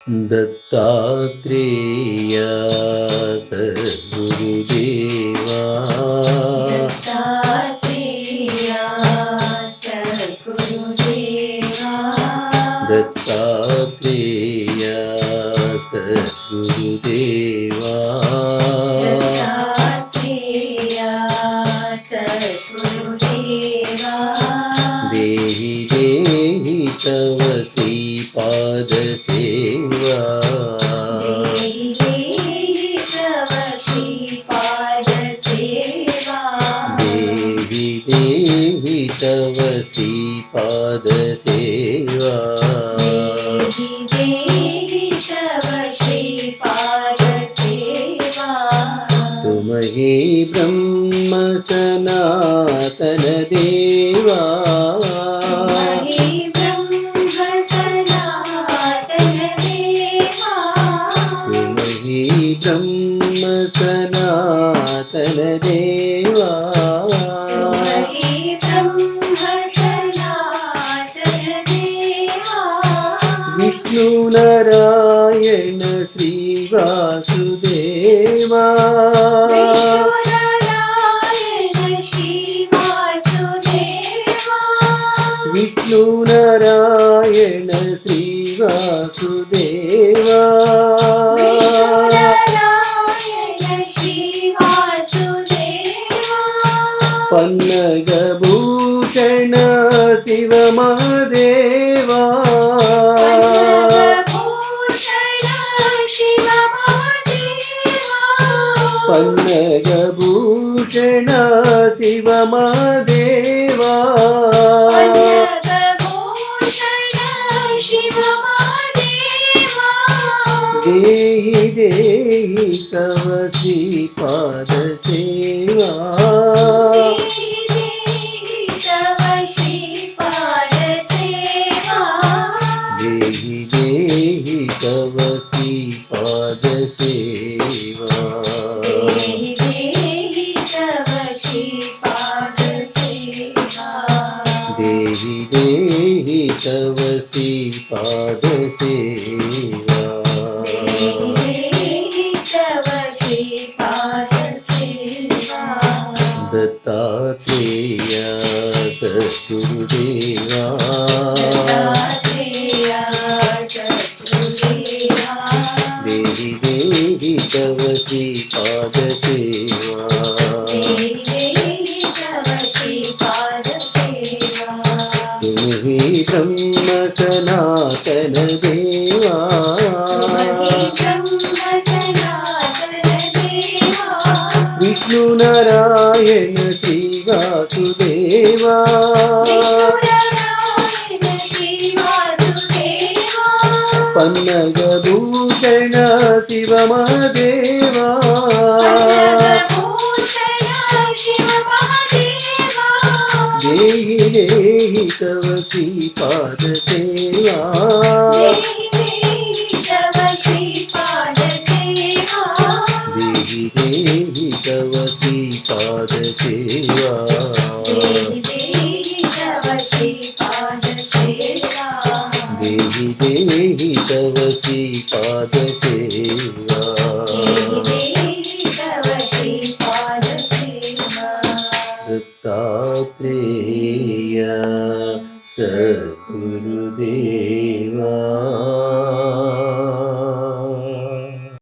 दत्तात्रेय सद्गुरुदेवा दत्तात्रेय सद्गुरुदेवा देहि देहि तव श्रीपादसेवा देहि देहि तव श्रीपादसेवा तुम ही ब्रह्म सनातन देवा तुम ही ब्रह्म सनातन देवा विष्णु नारायण श्री वासुदेवा विष्णु नारायण श्री वासुदेवा पन्नगभूषण शिव महादेवा पन्नगभूषण शिव महादेवा देहि देहि तव श्रीपादसेवा देहि देहि तव श्रीपादसेवा देहि देहि तव श्रीपादसेवा दत्तात्रेय सद्गुरुदेवा देहि देहि तव श्रीपादसेवा तुम ही ब्रह्म सनातन देवा विष्णु नारायण श्री वासुदेवा पन्नगभूषण शिव महादेवा देहि देहि तव श्रीपादसेवा